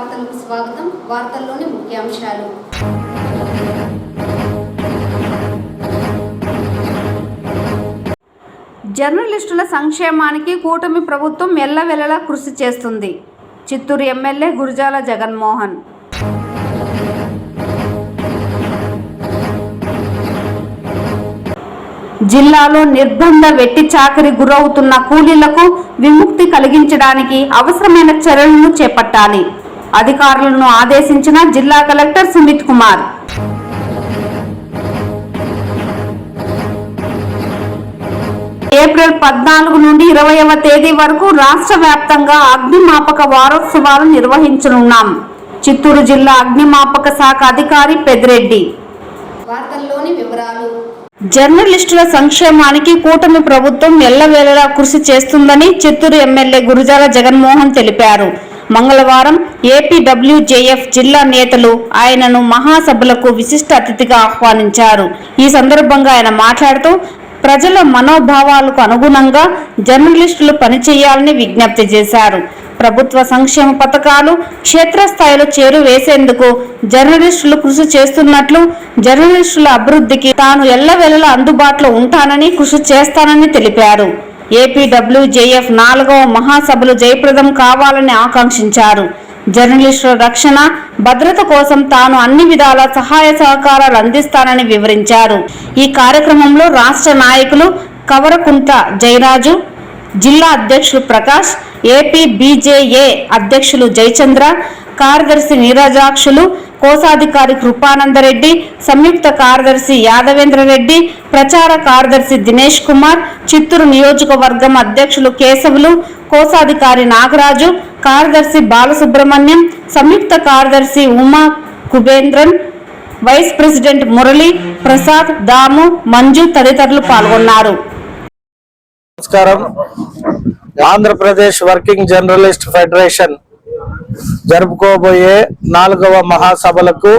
వార్తలకు స్వాగతం. వార్తల్లోని ముఖ్యాంశాలు. జర్నలిస్టుల సంక్షేమానికి కూటమి ప్రభుత్వం ఎల్లవెల్లలా కృషి చేస్తుంది. చిత్తూరు ఎమ్మెల్యే గురజాల జగన్మోహన్. జిల్లాలో నిర్బంధ వెట్టి చాకరీ గురవుతున్న కూలీలకు విముక్తి కలిగించడానికి అవసరమైన చర్యలను చేపట్టాలి. అధికారులను ఆదేశించిన జిల్లా కలెక్టర్ సుమిత్ కుమార్. ఏప్రిల్ 14 నుండి 20వ తేదీ వరకు రాష్ట్ర వ్యాప్తంగా అగ్నిమాపక వారోత్సవాలు నిర్వహించనున్నాం. చిత్తూరు జిల్లా అగ్నిమాపక శాఖ అధికారి పెద్దిరెడ్డి. వార్తల్లోని వివరాలు. జర్నలిస్టుల సంక్షేమానికి కూటమి ప్రభుత్వం ఎల్లవేళలా కృషి చేస్తుందని చిత్తూరు ఎమ్మెల్యే గురజాల జగన్మోహన్ తెలిపారు. మంగళవారం ఏపీడబ్ల్యూజేఎఫ్ జిల్లా నేతలు ఆయనను మహాసభలకు విశిష్ట అతిథిగా ఆహ్వానించారు. ఈ సందర్భంగా ఆయన మాట్లాడుతూ ప్రజల మనోభావాలకు అనుగుణంగా జర్నలిస్టులు పనిచేయాలని విజ్ఞప్తి చేశారు. ప్రభుత్వ సంక్షేమ పథకాలు క్షేత్రస్థాయిలో చేరువేసేందుకు జర్నలిస్టులు కృషి చేస్తున్నట్లు, జర్నలిస్టుల అభివృద్ధికి తాను ఎల్లవేళలా అందుబాటులో ఉంటానని, కృషి చేస్తానని తెలిపారు. ఏపీడబ్ల్యూజేఎఫ్ 4వ మహాసభలు జయప్రదం కావాలని ఆకాంక్షించారు. జర్నలిస్టుల రక్షణ, భద్రత కోసం తాను అన్ని విధాల సహాయ సహకారాలు అందిస్తానని వివరించారు. ఈ కార్యక్రమంలో రాష్ట్ర నాయకులు కవరకుంట జయరాజు, జిల్లా అధ్యక్షులు ప్రకాష్, ఏపీ బీజేఏ అధ్యక్షులు జయచంద్ర, కార్యదర్శి నీరజాక్షులు, కోశాధికారి కృపానందరెడ్డి, సంయుక్త కార్యదర్శి యాదవేంద్రరెడ్డి, ప్రచార కార్యదర్శి దినేష్ కుమార్, చిత్తూరు నియోజకవర్గం అధ్యక్షులు కేశవులు, కోశాధికారి నాగరాజు, కార్యదర్శి బాలసుబ్రహ్మణ్యం, సంయుక్త కార్యదర్శి ఉమా కుబేంద్రన్, వైస్ ప్రెసిడెంట్ మురళి, ప్రసాద్, దాము, మంజు తదితరులు పాల్గొన్నారు. నమస్కారం. ఆంధ్రప్రదేశ్ వర్కింగ్ జర్నలిస్ట్ ఫెడరేషన్ జరుపుకోబోయే 4వ మహాసభలకు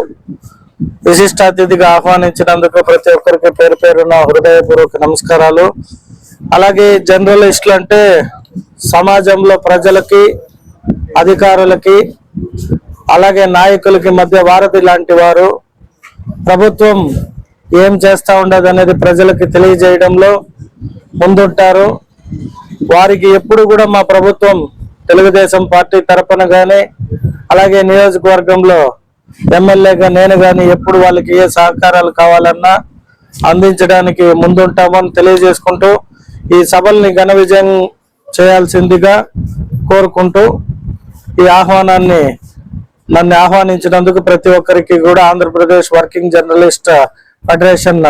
విశిష్ట అతిథిగా ఆహ్వానించినందుకు ప్రతి ఒక్కరికి పేరు పేరున హృదయపూర్వక నమస్కారాలు. అలాగే జర్నలిస్టులు అంటే సమాజంలో ప్రజలకి, అధికారులకి, అలాగే నాయకులకి మధ్య వారధి లాంటి వారు. ప్రభుత్వం ఏం చేస్తా ఉండదు అనేది ప్రజలకి తెలియజేయడంలో ముందుంటారు. వారికి ఎప్పుడు కూడా మా ప్రభుత్వం తెలుగుదేశం పార్టీ తరపున కానీ, అలాగే నియోజకవర్గంలో ఎమ్మెల్యేగా నేను కానీ ఎప్పుడు వాళ్ళకి ఏ సహకారాలు కావాలన్నా అందించడానికి ముందుంటామని తెలియజేసుకుంటూ ఈ సభల్ని ఘన విజయం చేయాల్సిందిగా కోరుకుంటూ ఈ నన్ను ఆహ్వానించినందుకు ప్రతి ఒక్కరికి కూడా Andhra Pradesh working journalist federation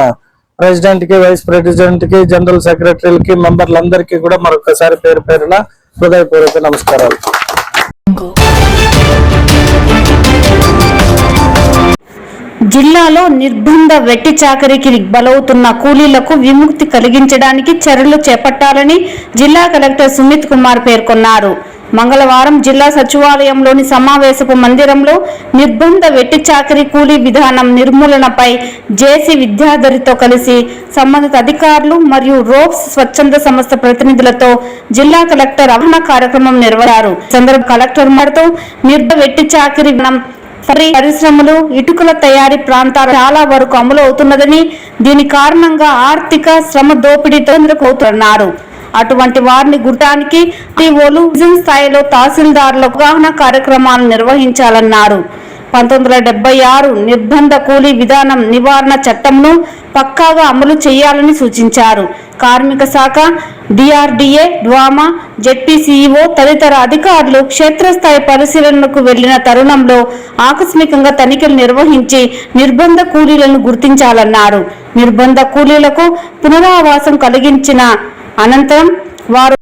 president కి, వైస్ ప్రెసిడెంట్ కి, జనరల్ సెక్రటరీలకి, మెంబర్లందరికీ కూడా మరొకసారి పేరు పేరున హృదయపూర్వక నమస్కారాలు. జిల్లాలో నిర్బంధ వెట్టి చాకరీకి బలవుతున్న కూలీలకు విముక్తి కలిగించడానికి చర్యలు చేపట్టాలని జిల్లా కలెక్టర్ సుమిత్ కుమార్ పేర్కొన్నారు. మంగళవారం జిల్లా సచివాలయంలోని సమావేశపు మందిరంలో నిర్బంధ వెట్టి చాకరీ కూలీ విధానం నిర్మూలనపై జేసీ విద్యాధరితో కలిసి సంబంధిత అధికారులు మరియు రోప్స్ స్వచ్ఛంద సంస్థ ప్రతినిధులతో జిల్లా కలెక్టర్ అవగాహన కార్యక్రమం నిర్వహించారు. సందర్భ కలెక్టర్ మాట్లాడుతూ నిర్బంధ వెట్టి చాకరీ పరిశ్రమలు, ఇటుకల తయారీ ప్రాంతాలు చాలా వరకు అమలు అవుతున్నదని, దీని కారణంగా ఆర్థిక శ్రమ దోపిడీతో ఎదుర్కొంటున్నారు. అటువంటి వారిని గుర్తానికి టీఓలు స్థాయిలో తహసీల్దారులకు అవగాహన కార్యక్రమాలు నిర్వహించాలన్నారు. 1976 నిర్బంధ కూలీ విధానం నివారణ చట్టంను పక్కాగా అమలు చేయాలని సూచించారు. కార్మిక శాఖ, డిఆర్డీఏ, డ్వామా, జెడ్పీసీఈఓ తదితర అధికారులు క్షేత్రస్థాయి పరిశీలనకు వెళ్లిన తరుణంలో ఆకస్మికంగా తనిఖీలు నిర్వహించి నిర్బంధ కూలీలను గుర్తించాలన్నారు. నిర్బంధ కూలీలకు పునరావాసం కలిగించిన అనంతరం వారు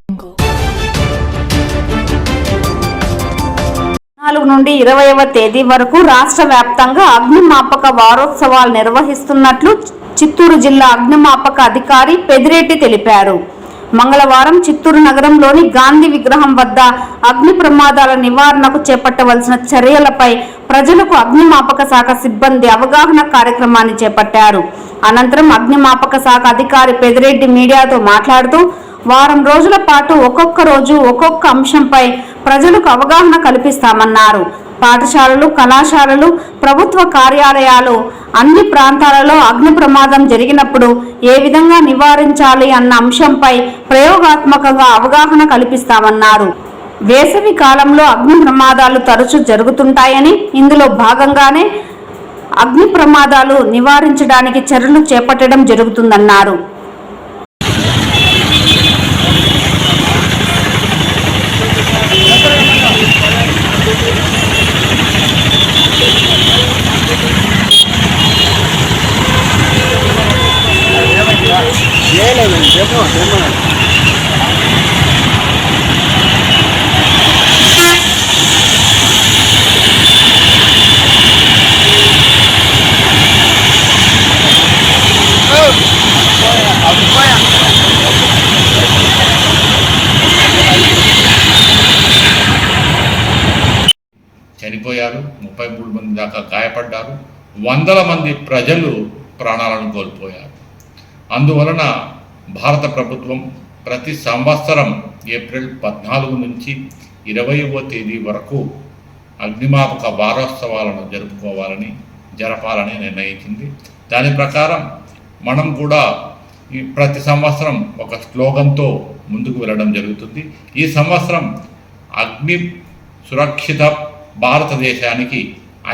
14 నుండి 20వ తేదీ వరకు రాష్ట్ర వ్యాప్తంగా అగ్నిమాపక వారోత్సవాలు నిర్వహిస్తున్నట్లు చిత్తూరు జిల్లా అగ్నిమాపక అధికారి పెద్దిరెడ్డి తెలిపారు. మంగళవారం చిత్తూరు నగరంలోని గాంధీ విగ్రహం వద్ద అగ్ని ప్రమాదాల నివారణకు చేపట్టవలసిన చర్యలపై ప్రజలకు అగ్నిమాపక శాఖ సిబ్బంది అవగాహన కార్యక్రమాన్ని చేపట్టారు. అనంతరం అగ్నిమాపక శాఖ అధికారి పెద్దిరెడ్డి మీడియాతో మాట్లాడుతూ వారం రోజుల పాటు ఒక్కొక్క రోజు ఒక్కొక్క అంశంపై ప్రజలకు అవగాహన కల్పిస్తామన్నారు. పాఠశాలలు, కళాశాలలు, ప్రభుత్వ కార్యాలయాలు అన్ని ప్రాంతాలలో అగ్ని ప్రమాదం జరిగినప్పుడు ఏ విధంగా నివారించాలి అన్న అంశంపై ప్రయోగాత్మకంగా అవగాహన కల్పిస్తామన్నారు. వేసవి కాలంలో అగ్ని ప్రమాదాలు తరచూ జరుగుతుంటాయని, ఇందులో భాగంగానే అగ్ని ప్రమాదాలు నివారించడానికి చర్యలు చేపట్టడం జరుగుతుందన్నారు. చనిపోయారు, 33 మంది దాకా గాయపడ్డారు, వందల మంది ప్రజలు ప్రాణాలను కోల్పోయారు. అందువలన భారత ప్రభుత్వం ప్రతి సంవత్సరం ఏప్రిల్ 14 నుంచి 20వ తేదీ వరకు అగ్నిమాపక వారోత్సవాలను జరపాలని నిర్ణయించింది. దాని ప్రకారం మనం కూడా ప్రతి సంవత్సరం ఒక స్లోగన్తో ముందుకు వెళ్ళడం జరుగుతుంది. ఈ సంవత్సరం అగ్ని సురక్షిత భారతదేశానికి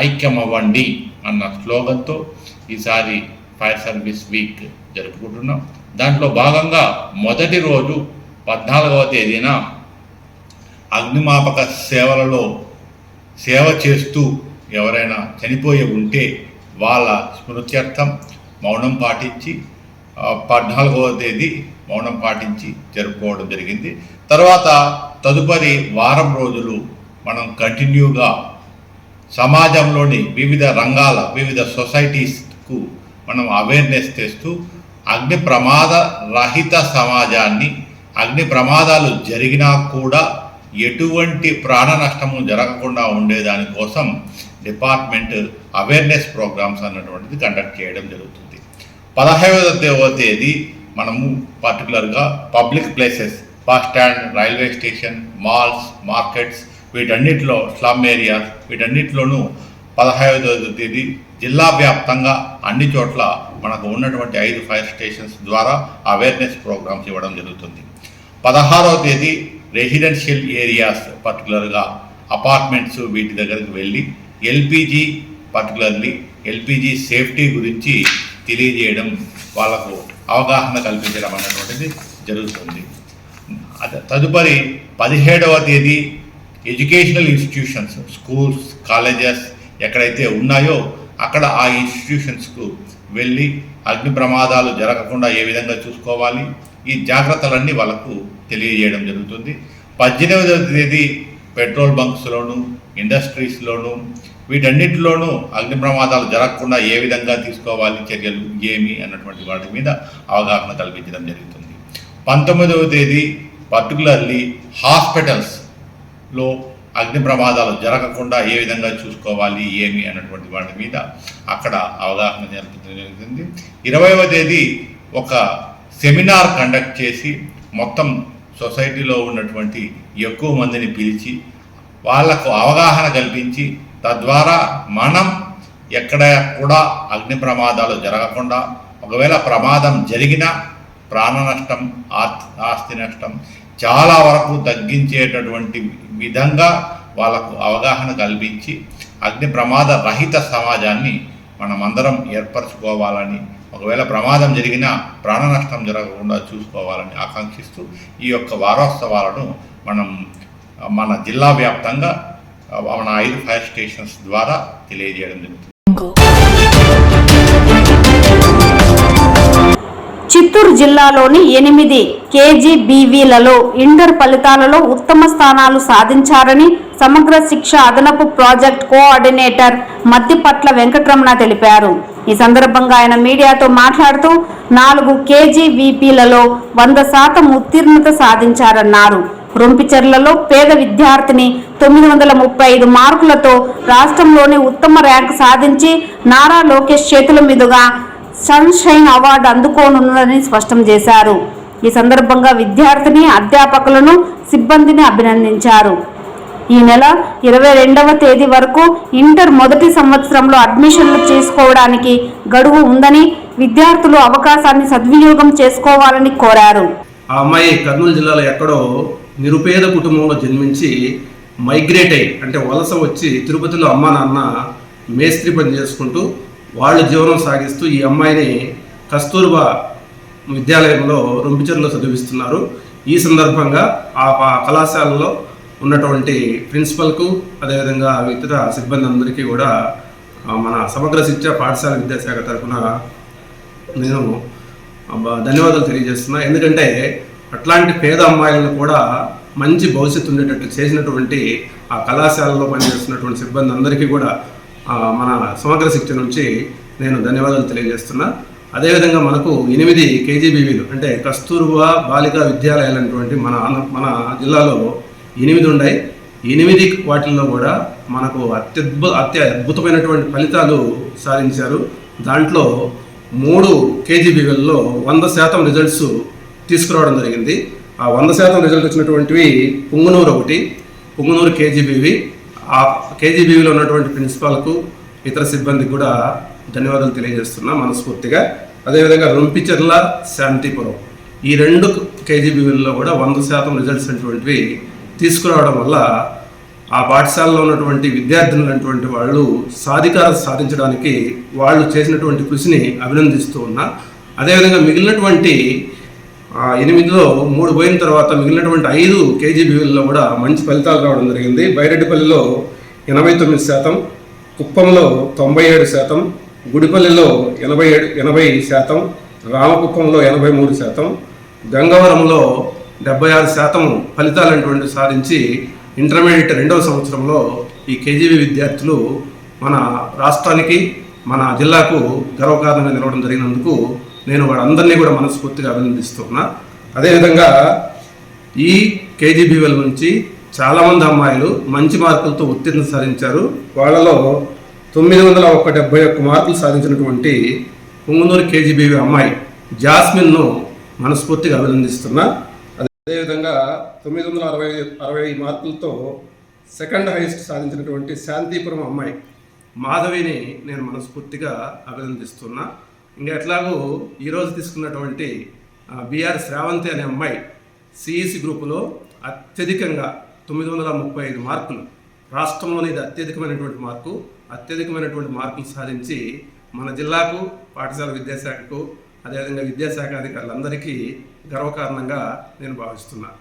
ఐక్యమవ్వండి అన్న స్లోగన్తో ఈసారి ఫైర్ సర్వీస్ వీక్ జరుపుకుంటున్నాం. దాంట్లో భాగంగా మొదటి రోజు 14వ తేదీన అగ్నిమాపక సేవలలో సేవ చేస్తూ ఎవరైనా చనిపోయి ఉంటే వాళ్ళ స్మృత్యర్థం మౌనం పాటించి 14వ తేదీ మౌనం పాటించి జరుపుకోవడం జరిగింది. తర్వాత తదుపరి వారం రోజులు మనం కంటిన్యూగా సమాజంలోని వివిధ రంగాల వివిధ సొసైటీస్కు మనం అవేర్నెస్ తెస్తూ అగ్ని ప్రమాద రహిత సమాజాన్ని, అగ్ని ప్రమాదాలు జరిగినా కూడా ఎటువంటి ప్రాణ నష్టము జరగకుండా ఉండేదానికోసం డిపార్ట్మెంట్ అవేర్నెస్ ప్రోగ్రామ్స్ అన్నటువంటిది కండక్ట్ చేయడం జరుగుతుంది. 15వ తేదీ మనము పర్టికులర్గా public places, bus stand, railway station, malls, markets, వీటన్నిటిలో స్లమ్ ఏరియాస్, వీటన్నిటిలోనూ 15వ తేదీ జిల్లా వ్యాప్తంగా అన్ని చోట్ల మనకు ఉన్నటువంటి 5 ఫైర్ స్టేషన్స్ ద్వారా అవేర్నెస్ ప్రోగ్రామ్స్ ఇవ్వడం జరుగుతుంది. 16వ తేదీ రెసిడెన్షియల్ ఏరియాస్, పర్టికులర్గా అపార్ట్మెంట్స్, వీటి దగ్గరికి వెళ్ళి పర్టికులర్లీ ఎల్పిజి సేఫ్టీ గురించి తెలియజేయడం, వాళ్ళకు అవగాహన కల్పించడం అనేటువంటిది జరుగుతుంది. తదుపరి 17వ తేదీ ఎడ్యుకేషనల్ ఇన్స్టిట్యూషన్స్, స్కూల్స్, కాలేజెస్ ఎక్కడైతే ఉన్నాయో అక్కడ ఆ ఇన్స్టిట్యూషన్స్కు వెళ్ళి అగ్ని ప్రమాదాలు జరగకుండా ఏ విధంగా చూసుకోవాలి, ఈ జాగ్రత్తలన్నీ వాళ్ళకు తెలియజేయడం జరుగుతుంది. 18వ తేదీ పెట్రోల్ బంక్స్లోను, ఇండస్ట్రీస్లోను, వీటన్నిటిలోనూ అగ్ని ప్రమాదాలు జరగకుండా ఏ విధంగా తీసుకోవాలి, చర్యలు ఏమి అన్నటువంటి వాటి మీద అవగాహన కల్పించడం జరుగుతుంది. 19వ తేదీ పర్టికులర్లీ హాస్పిటల్స్లో అగ్ని ప్రమాదాలు జరగకుండా ఏ విధంగా చూసుకోవాలి, ఏమి అన్నటువంటి వాటి మీద అక్కడ అవగాహన కల్పించడం జరుగుతుంది. 20వ తేదీ ఒక సెమినార్ కండక్ట్ చేసి మొత్తం సొసైటీలో ఉన్నటువంటి ఎక్కువ మందిని పిలిచి వాళ్లకు అవగాహన కల్పించి, తద్వారా మనం ఎక్కడ కూడా అగ్ని ప్రమాదాలు జరగకుండా, ఒకవేళ ప్రమాదం జరిగినా ప్రాణ నష్టం, ఆస్తి నష్టం చాలా వరకు తగ్గించేటటువంటి విధంగా వాళ్ళకు అవగాహన కల్పించి అగ్ని ప్రమాద రహిత సమాజాన్ని మనమందరం ఏర్పరచుకోవాలని, ఒకవేళ ప్రమాదం జరిగినా ప్రాణ నష్టం జరగకుండా చూసుకోవాలని ఆకాంక్షిస్తూ ఈ యొక్క వారోత్సవాలను మనం మన జిల్లా వ్యాప్తంగా మన 5 ఫైర్ స్టేషన్స్ ద్వారా తెలియజేయడం జరుగుతుంది. చిత్తూరు జిల్లాలోని 8 KGBVలలో ఇంటర్ ఫలితాలలో ఉత్తమ స్థానాలు సాధించారని సమగ్ర శిక్ష అదనపు ప్రాజెక్ట్ కోఆర్డినేటర్ మద్దిపట్ల వెంకటరమణ తెలిపారు. ఈ సందర్భంగా ఆయన మీడియాతో మాట్లాడుతూ 4 KGBVలలో 100% ఉత్తీర్ణత సాధించారన్నారు. రొంపిచెర్లలో పేద విద్యార్థిని 935 మార్కులతో రాష్ట్రంలోని ఉత్తమ ర్యాంకు సాధించి నారా లోకేష్ చేతుల మీదుగా సన్షైన్ అవార్డు అందుకోనున్నదని స్పష్టం చేశారు. ఈ సందర్భంగా విద్యార్థిని, అధ్యాపకులను, సిబ్బందిని అభినందించారు. ఈ నెల 22వ తేదీ వరకు ఇంటర్ మొదటి సంవత్సరంలో అడ్మిషన్లు చేసుకోవడానికి గడువు ఉందని విద్యార్థులు అవకాశాన్ని సద్వినియోగం చేసుకోవాలని కోరారు. ఆ అమ్మాయి కర్నూలు జిల్లాలో ఎక్కడో నిరుపేద కుటుంబంలో జన్మించి మైగ్రేట్ అయ్యి అంటే వలస వచ్చి తిరుపతిలో అమ్మా నాన్న మేస్త్రి పని చేసుకుంటూ వాళ్ళు జీవనం సాగిస్తూ ఈ అమ్మాయిని కస్తూర్బా విద్యాలయంలో రొంపిచెర్లో చదివిస్తున్నారు. ఈ సందర్భంగా ఆ కళాశాలలో ఉన్నటువంటి ప్రిన్సిపల్కు అదేవిధంగా ఇతర సిబ్బంది అందరికీ కూడా మన సమగ్ర శిక్ష పాఠశాల విద్యాశాఖ తరఫున నేను ధన్యవాదాలు తెలియజేస్తున్నా. ఎందుకంటే అట్లాంటి పేద అమ్మాయిలను కూడా మంచి భవిష్యత్తు ఉండేటట్లు చేసినటువంటి ఆ కళాశాలలో పనిచేస్తున్నటువంటి సిబ్బంది అందరికీ కూడా మన సమగ్ర శిక్ష నుంచి నేను ధన్యవాదాలు తెలియజేస్తున్నా. అదేవిధంగా మనకు 8 కేజీబీవీలు అంటే కస్తూర్బా బాలికా విద్యాలయాలు అనేటువంటి మన జిల్లాలో 8 ఉన్నాయి. 8 వాటిల్లో కూడా మనకు అత్యద్భుతమైనటువంటి ఫలితాలు సాధించారు. దాంట్లో 3 కేజీబీవీల్లో 100% రిజల్ట్స్ తీసుకురావడం జరిగింది. ఆ 100% రిజల్ట్ వచ్చినటువంటివి పుంగనూరు కేజీబీవీ. ఆ కేజీబీవీలో ఉన్నటువంటి ప్రిన్సిపాల్కు ఇతర సిబ్బందికి కూడా ధన్యవాదాలు తెలియజేస్తున్నా మనస్ఫూర్తిగా. అదేవిధంగా రొంపిచెర్ల, శాంతిపురం ఈ 2 కేజీబీవీల్లో కూడా 100% రిజల్ట్స్ అనేటువంటివి తీసుకురావడం వల్ల ఆ పాఠశాలలో ఉన్నటువంటి విద్యార్థులైనటువంటి వాళ్ళు సాధికారత సాధించడానికి వాళ్ళు చేసినటువంటి కృషిని అభినందిస్తూ ఉన్నా. అదేవిధంగా మిగిలినటువంటి 8లో 3 పోయిన తర్వాత మిగిలినటువంటి 5 కేజీబీవీల్లో కూడా మంచి ఫలితాలు రావడం జరిగింది. బైరెడ్డిపల్లిలో 89%, కుప్పంలో 97%, గుడిపల్లిలో 80%, రామకుప్పంలో 83%, గంగవరంలో 76% ఫలితాలు అనేటువంటి సాధించి ఇంటర్మీడియట్ 2వ సంవత్సరంలో ఈ కేజీబీ విద్యార్థులు మన రాష్ట్రానికి మన జిల్లాకు గర్వకారణంగా నిలవడం జరిగినందుకు నేను వాళ్ళందరినీ కూడా మనస్ఫూర్తిగా అభినందిస్తున్నా. అదేవిధంగా ఈ కేజీబీవీల నుంచి చాలామంది అమ్మాయిలు మంచి మార్కులతో ఉత్తీర్ణత సాధించారు. వాళ్ళలో 971 మార్కులు సాధించినటువంటి పుంగనూరు కేజీబీవీ అమ్మాయి జాస్మిన్ను మనస్ఫూర్తిగా అభినందిస్తున్నా. అదేవిధంగా 960 మార్కులతో సెకండ్ హైయెస్ట్ సాధించినటువంటి శాంతిపురం అమ్మాయి మాధవిని నేను మనస్ఫూర్తిగా అభినందిస్తున్నా. ఇంకా ఎట్లాగూ ఈరోజు తీసుకున్నటువంటి బిఆర్ శ్రావంతి అనే అమ్మాయి సిఈసి గ్రూపులో అత్యధికంగా 935 మార్కులు, రాష్ట్రంలోని ఇది అత్యధికమైనటువంటి మార్కులు సాధించి మన జిల్లాకు, పాఠశాల విద్యాశాఖకు, అదేవిధంగా విద్యాశాఖ అధికారులందరికీ గర్వకారణంగా నేను భావిస్తున్నాను.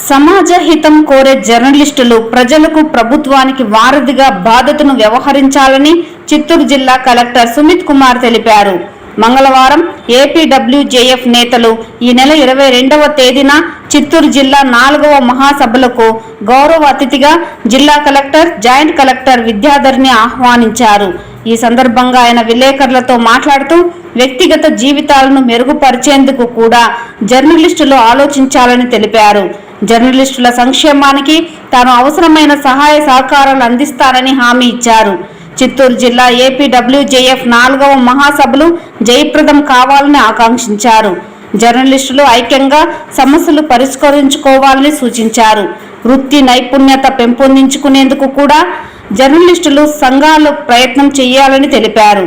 సమాజ హితం కోరే జర్నలిస్టులు ప్రజలకు, ప్రభుత్వానికి వారధిగా బాధ్యతను వ్యవహరించాలని చిత్తూరు జిల్లా కలెక్టర్ సుమిత్ కుమార్ తెలిపారు. మంగళవారం ఏపీడబ్ల్యూజేఎఫ్ నేతలు ఈ నెల 22వ తేదీన చిత్తూరు జిల్లా 4వ మహాసభలకు గౌరవ అతిథిగా జిల్లా కలెక్టర్, జాయింట్ కలెక్టర్ విద్యాధర్ని ఆహ్వానించారు. ఈ సందర్భంగా ఆయన విలేకరులతో మాట్లాడుతూ వ్యక్తిగత జీవితాలను మెరుగుపరిచేందుకు కూడా జర్నలిస్టులు ఆలోచించాలని తెలిపారు. జర్నలిస్టుల సంక్షేమానికి తాను అవసరమైన సహాయ సహకారాలు అందిస్తానని హామీ ఇచ్చారు. చిత్తూరు జిల్లా ఏపీడబ్ల్యూజేఎఫ్ 4వ మహాసభలు జయప్రదం కావాలని ఆకాంక్షించారు. జర్నలిస్టులు ఐక్యంగా సమస్యలు పరిష్కరించుకోవాలని సూచించారు. వృత్తి నైపుణ్యత పెంపొందించుకునేందుకు కూడా జర్నలిస్టులు సంఘాలు ప్రయత్నం చేయాలని తెలిపారు.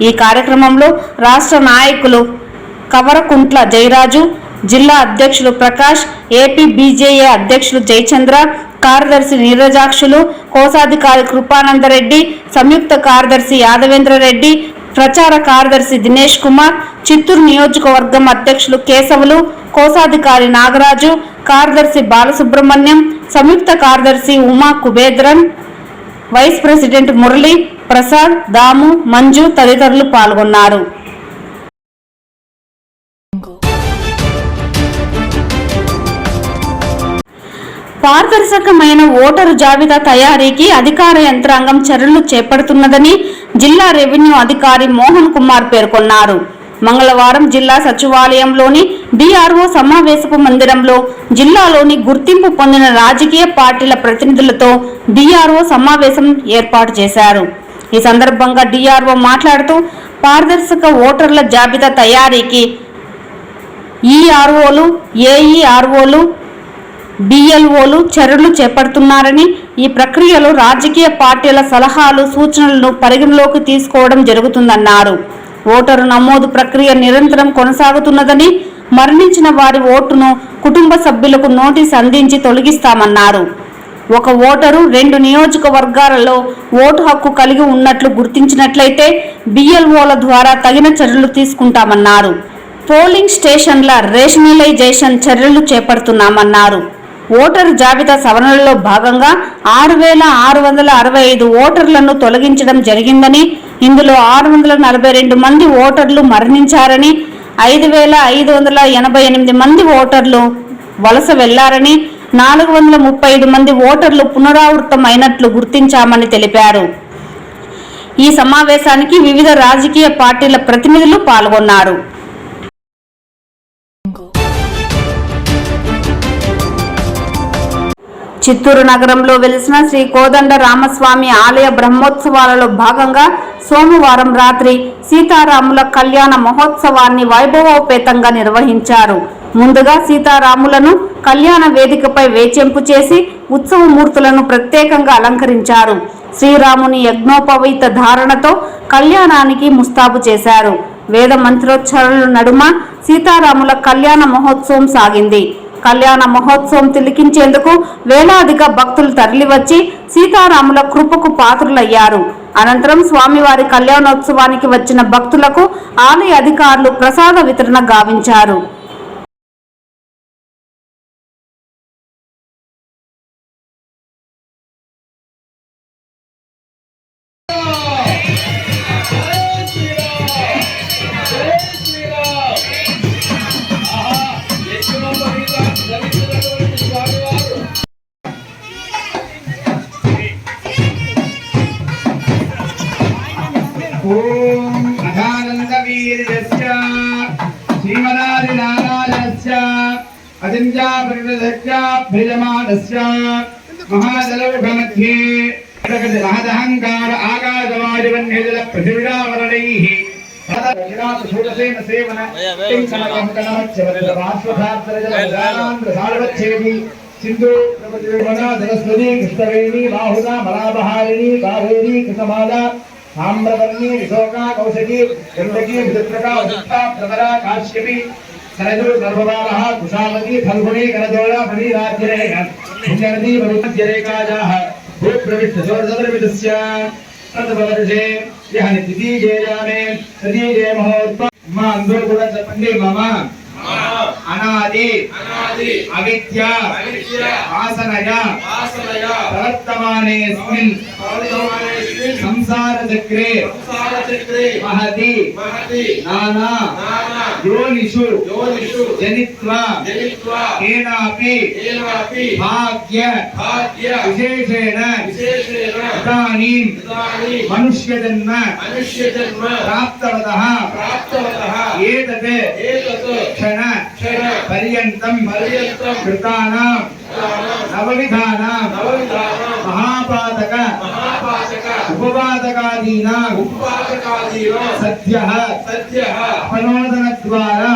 ఈ కార్యక్రమంలో రాష్ట్ర నాయకులు కవరకుంట్ల జయరాజు, జిల్లా అధ్యక్షులు ప్రకాష్, ఏపీ బీజేఏ అధ్యక్షులు జయచంద్ర, కార్యదర్శి నీరజాక్షులు, కోశాధికారి కృపానందరెడ్డి, సంయుక్త కార్యదర్శి యాదవేంద్రరెడ్డి, ప్రచార కార్యదర్శి దినేష్ కుమార్, చిత్తూరు నియోజకవర్గం అధ్యక్షులు కేశవులు, కోశాధికారి నాగరాజు, కార్యదర్శి బాలసుబ్రహ్మణ్యం, సంయుక్త కార్యదర్శి ఉమా కుబేద్రన్, వైస్ ప్రెసిడెంట్ మురళి, ప్రసాద్, దాము, మంజు తదితరులు పాల్గొన్నారు. పారదర్శకమైన ఓటరు జాబితా తయారీకి అధికార యంత్రాంగం చర్యలు చేపడుతున్నదని జిల్లా రెవెన్యూ అధికారి మోహన్ కుమార్ పేర్కొన్నారు. మంగళవారం జిల్లా సచివాలయంలోని డిఆర్ఓ సమావేశపు మందిరంలో జిల్లాలోని గుర్తింపు పొందిన రాజకీయ పార్టీల ప్రతినిధులతో డిఆర్ఓ సమావేశం ఏర్పాటు చేశారు. ఈ సందర్భంగా డిఆర్ఓ మాట్లాడుతూ పారదర్శక ఓటర్ల జాబితా తయారీకి ఈఆర్ఓలు, ఏఈఆర్ఓలు, బిఎల్ఓలు చర్యలు చేపడుతున్నారని, ఈ ప్రక్రియలో రాజకీయ పార్టీల సలహాలు, సూచనలను పరిగణలోకి తీసుకోవడం జరుగుతుందన్నారు. ఓటరు నమోదు ప్రక్రియ నిరంతరం కొనసాగుతున్నదని, మరణించిన వారి ఓటును కుటుంబ సభ్యులకు నోటీస్ అందించి తొలగిస్తామన్నారు. ఒక ఓటరు 2 నియోజకవర్గాలలో ఓటు హక్కు కలిగి ఉన్నట్లు గుర్తించినట్లయితే బిఎల్ఓల ద్వారా తగిన చర్యలు తీసుకుంటామన్నారు. పోలింగ్ స్టేషన్ల రేషనలైజేషన్ చర్యలు చేపడుతున్నామన్నారు. ఓటరు జాబితా సవరణలో భాగంగా 6,665 ఓటర్లను తొలగించడం జరిగిందని, ఇందులో 642 మంది ఓటర్లు మరణించారని, 5,588 మంది ఓటర్లు వలస వెళ్లారని, 435 మంది ఓటర్లు పునరావృతమైనట్లు గుర్తించామని తెలిపారు. ఈ సమావేశానికి వివిధ రాజకీయ పార్టీల ప్రతినిధులు పాల్గొన్నారు. చిత్తూరు నగరంలో వెలిసిన శ్రీ కోదండ రామస్వామి ఆలయ బ్రహ్మోత్సవాలలో భాగంగా సోమవారం రాత్రి సీతారాముల కళ్యాణ మహోత్సవాన్ని వైభవోపేతంగా నిర్వహించారు. ముందుగా సీతారాములను కళ్యాణ వేదికపై వేచెంపు చేసి ఉత్సవమూర్తులను ప్రత్యేకంగా అలంకరించారు. శ్రీరాముని యజ్ఞోపవీత ధారణతో కళ్యాణానికి ముస్తాబు చేశారు. వేద మంత్రోచ్చారణల నడుమ సీతారాముల కళ్యాణ మహోత్సవం సాగింది. కళ్యాణ మహోత్సవం తిలకించేందుకు వేలాదిగా భక్తులు తరలివచ్చి సీతారాముల కృపకు పాత్రులయ్యారు. అనంతరం స్వామివారి కళ్యాణోత్సవానికి వచ్చిన భక్తులకు ఆలయ అధికారులు ప్రసాద వితరణ గావించారు. ఓం అధానందవీర్యస్య శ్రీమదాదినారాయణస్య అజింత్యాపరిణదస్య భ్రజమానస్య మహాజలౌఘమధ్యే ప్రకృతి మహదహంకార ఆకాశవాయువన్యజల పృథివ్యావరణైః సదక్షిణాశూడసేన సేవన కింకణకమకణమచ్చవరదవాశ్వధాత్రజలదానాంధ్రసారవచ్ఛేది సింధు ప్రపతివనా సరస్వతి కృష్ణవేణి బాహుదా మలాబహారిణి కావేరీ కృతమాలా సామ్రవర్ణి విశోకా కౌశకి గండకి విదుత్రకా ఉదిత్తా ప్రవరా కాశ్యపి సరజు నర్మదానః కుశామతి ఫల్గుణి గణజోళ ఫణీరాజ్యరేణ పుణ్యనదీ వరుణజ్యరేకాజాః భూప్రవిష్ట సోరసదర్విదస్య తద్వవర్షే యహని తిథీజేయామే తదీజే మహోత్ప మా అందరూ కూడా చెప్పండి మమ అనాది అవిద్య ఆసనయ ప్రవర్తమానేస్మిన్ సంసార చక్రే మహతి నానా యోనిషు జనిత్వా కేనాపి భాగ్య విశేషేణ ఇదానీం మనుష్యజన్మ ప్రాప్తవతః ఏతత్ క్షణ పర్యంతం కృతానాం నవవిధానాం మహాపాతక ఉపపాదకాదీనాం సత్యః అపనోదన ద్వారా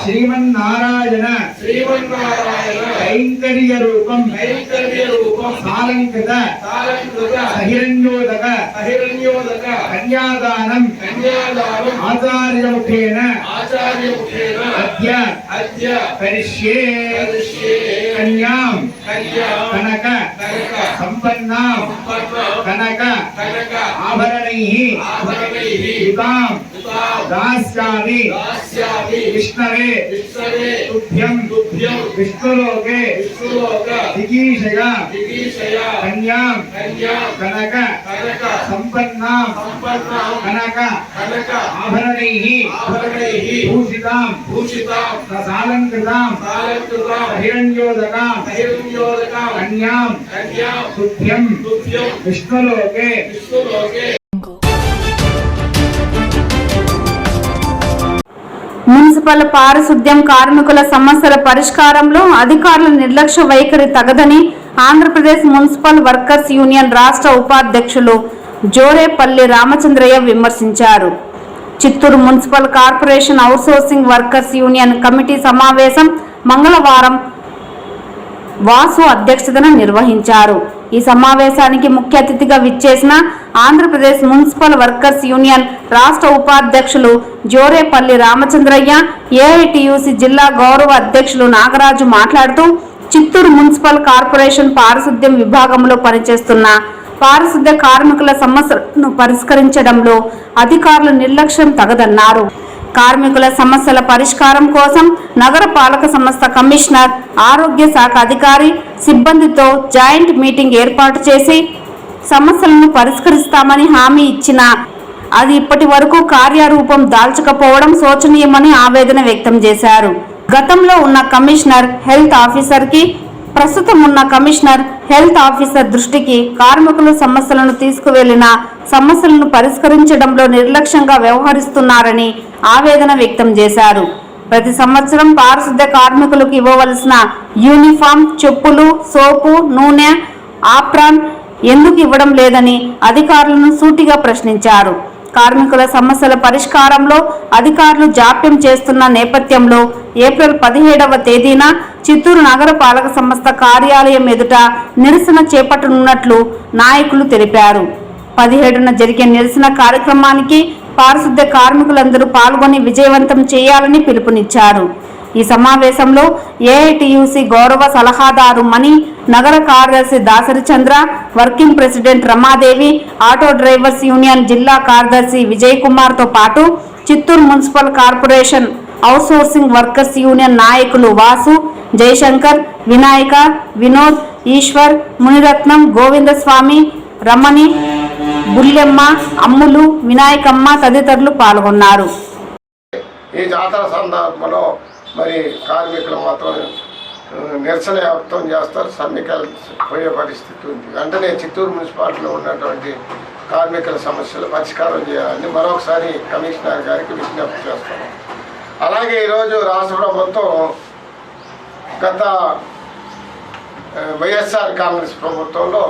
శ్రీమన్నారాయణ కైంకర్య రూపం సాలంకృత సహిరణ్యోదక కన్యాదానం ఆచార్యముఖేన అద్య కరిష్యే కన్యాం కనక సంపన్నాం కనక ఆభరణైః యుతాం దాస్యామి విష్ణవే తుభ్యం విష్ణులోకే దిగీషయా కన్యాం కనక సంపన్నాం కనక ఆభరణైః భూషితాం సాలంకృతాం హిరణ్యోదకాం కన్యాం తుభ్యం విష్ణులోకే. మున్సిపల్ పారిశుద్ధ్యం కార్మికుల సమస్యల పరిష్కారంలో అధికారుల నిర్లక్ష్య వైఖరి తగదని ఆంధ్రప్రదేశ్ మున్సిపల్ వర్కర్స్ యూనియన్ రాష్ట్ర ఉపాధ్యక్షులు జోరేపల్లి రామచంద్రయ్య విమర్శించారు. Chittoor municipal corporation outsourcing workers union committee సమావేశం మంగళవారం వాసు అధ్యక్షతన నిర్వహించారు. ఈ సమావేశానికి ముఖ్య అతిథిగా విచ్చేసిన ఆంధ్రప్రదేశ్ మున్సిపల్ వర్కర్స్ యూనియన్ రాష్ట్ర ఉపాధ్యక్షులు జోరేపల్లి రామచంద్రయ్య, ఏఐటియుసి జిల్లా గౌరవ అధ్యక్షులు నాగరాజు మాట్లాడుతూ చిత్తూరు మున్సిపల్ కార్పొరేషన్ పారిశుద్ధ్యం విభాగంలో పనిచేస్తున్న పారిశుద్ధ్య కార్మికుల సమస్యలను పరిష్కరించడంలో అధికారుల నిర్లక్ష్యం తగదన్నారు. కార్మికుల సమస్యల పరిష్కారం కోసం నగర పాలక సంస్థ కమిషనర్, ఆరోగ్య శాఖ అధికారి, సిబ్బందితో జాయింట్ మీటింగ్ ఏర్పాటు చేసి సమస్యలను పరిష్కరిస్తామని హామీ ఇచ్చినా అది ఇప్పటి వరకు కార్యరూపం దాల్చకపోవడం శోచనీయమని ఆవేదన వ్యక్తం చేశారు. గతంలో ఉన్న కమిషనర్ హెల్త్ ఆఫీసర్కి, ప్రస్తుతం ఉన్న కమిషనర్ హెల్త్ ఆఫీసర్ దృష్టికి కార్మికుల సమస్యలను తీసుకువెళ్లిన సమస్యలను పరిష్కరించడంలో నిర్లక్ష్యంగా వ్యవహరిస్తున్నారని ఆవేదన వ్యక్తం చేశారు. ప్రతి సంవత్సరం పారిశుద్ధ్య కార్మికులకు ఇవ్వవలసిన యూనిఫామ్, చెప్పులు, సోపు, నూనె, ఆప్రాన్ ఎందుకు ఇవ్వడం లేదని అధికారులను సూటిగా ప్రశ్నించారు. కార్మికుల సమస్యల పరిష్కారంలో అధికారులు జాప్యం చేస్తున్న నేపథ్యంలో ఏప్రిల్ 17వ తేదీన చిత్తూరు నగర పాలక సంస్థ కార్యాలయం ఎదుట నిరసన చేపట్టనున్నట్లు నాయకులు తెలిపారు. 17న జరిగే నిరసన కార్యక్రమానికి పారిశుద్ధ్య కార్మికులందరూ పాల్గొని విజయవంతం చేయాలని పిలుపునిచ్చారు. ఈ సమావేశంలో ఏఐటియుసి గౌరవ సలహాదారు మణి, నగర కార్యదర్శి Dasari Chandra, working president Ramadevi, auto drivers union జిల్లా కార్యదర్శి విజయ్ కుమార్తో పాటు Chittoor municipal corporation outsourcing workers union నాయకులు వాసు, జయశంకర్, వినాయక, వినోద్, ఈశ్వర్, మునిరత్నం, గోవిందస్వామి, రమణి, బుల్లెమ్మ, అమ్ములు, వినాయకమ్మ తదితరులు పాల్గొన్నారు. ఈ జాతర సందర్భంలో మరి కార్మికులు మాత్రం నిరసన వ్యక్తం చేస్తారు. సమ్మెకలు పోయే పరిస్థితి ఉంది. వెంటనే చిత్తూరు మున్సిపాలిటీలో ఉన్నటువంటి కార్మికుల సమస్యలు పరిష్కారం చేయాలని మరొకసారి కమిషనర్ గారికి విజ్ఞప్తి చేస్తున్నాం. అలాగే ఈరోజు రాష్ట్ర ప్రభుత్వం గత వైఎస్ఆర్ కాంగ్రెస్ ప్రభుత్వంలో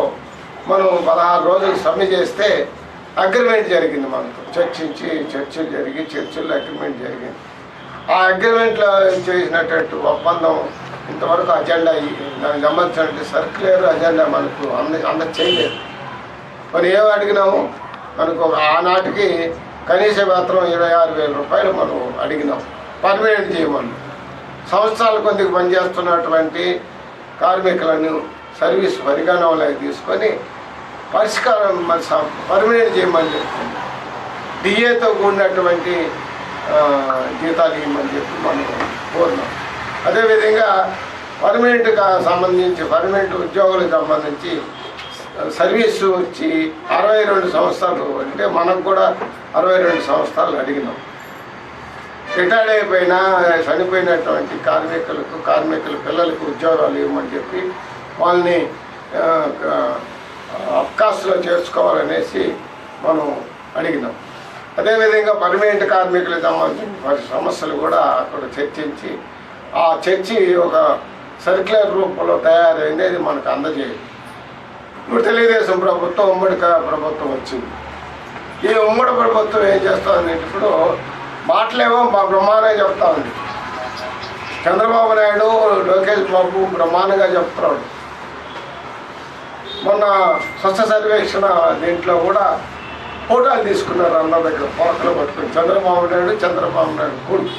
మనం 16 రోజులు సమ్మె చేస్తే అగ్రిమెంట్ జరిగింది. మనతో చర్చలు జరిగి చర్చల్లో అగ్రిమెంట్ జరిగింది. ఆ అగ్రిమెంట్లో చేసినట్టు ఒప్పందం ఇంతవరకు అజెండా దానికి సంబంధించిన సర్క్యులర్ అజెండా మనకు అంద చేయలేదు. మనం ఏం అడిగినాము, మనకు ఆనాటికి కనీస వేతనం 26,000 రూపాయలు మనం అడిగినాం, పర్మనెంట్ చేయమని. సంవత్సరాల కొద్దిగా పనిచేస్తున్నటువంటి కార్మికులను సర్వీస్ పరిగణనలోకి తీసుకొని పరిష్కారం మరి పర్మనెంట్ చేయమని చెప్తుంది. డిఏతో కూడినటువంటి జీతాలు ఇవ్వమని చెప్పి మనం కోరినాం. అదేవిధంగా పర్మనెంట్ ఉద్యోగులకు సంబంధించి సర్వీసు వచ్చి 62 సంవత్సరాలు, అంటే మనకు కూడా 62 సంవత్సరాలు అడిగినాం. రిటైర్డ్ అయిపోయినా చనిపోయినటువంటి కార్మికుల పిల్లలకు ఉద్యోగాలు ఇవ్వమని చెప్పి వాళ్ళని అవకాశంలో చేర్చుకోవాలనేసి మనం అడిగినాం. అదేవిధంగా పర్మనెంట్ కార్మికులకు సంబంధించిన సమస్యలు కూడా అక్కడ చర్చించి ఆ చర్చి ఒక సర్క్యులర్ రూపంలో తయారైంది. అది మనకు అందజేయదు. ఇప్పుడు తెలుగుదేశం ప్రభుత్వం ఉమ్మడి ప్రభుత్వం వచ్చింది. ఈ ఉమ్మడి ప్రభుత్వం ఏం చేస్తుందంటే ఇప్పుడు మాటలేమో బ్రహ్మాండంగా చెప్తా ఉంది. చంద్రబాబు నాయుడు, లోకేష్ బాబు బ్రహ్మాండంగా చెప్తున్నాడు. మొన్న స్వచ్ఛ సర్వేక్షణ దీంట్లో కూడా ఫోటోలు తీసుకున్నారు అందరి దగ్గర, ఫోటోలు పట్టుకుని చంద్రబాబు నాయుడు కొడుకు.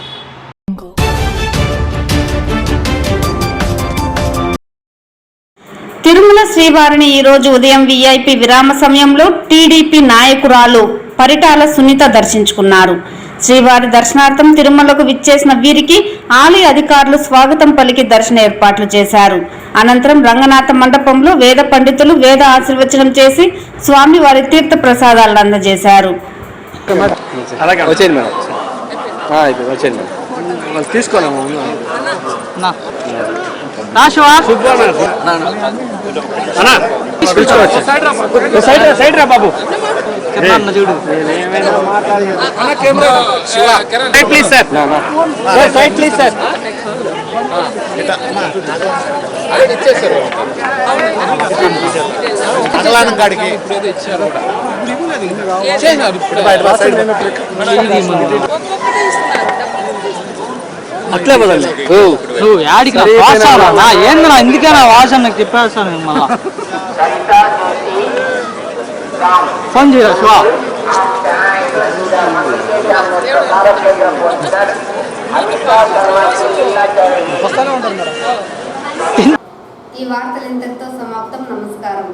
తిరుమల శ్రీవారిని ఈరోజు ఉదయం విఐపి విరామ సమయంలో టీడీపీ నాయకురాలు పరిటాల సునీత దర్శించుకున్నారు. శ్రీవారి దర్శనార్థం తిరుమలకు విచ్చేసిన వీరికి ఆలయ అధికారులు స్వాగతం పలికి దర్శన ఏర్పాట్లు చేశారు. అనంతరం రంగనాథ మండపంలో వేద పండితులు వేద ఆశీర్వచనం చేసి స్వామివారి తీర్థ ప్రసాదాలను అందజేశారు. బాబు ప్లీజ్ సార్. ఇచ్చేసారు అగలానం కాడికి అట్లే బదండి నువ్వు యాడికి ఏందన్నా ఎందుకైనా వాష్ నాకు చెప్పేస్తాను మళ్ళా ఫోన్ చేయరా శివ ఈ వార్తలు ఇంతటితో సమాప్తం. నమస్కారం.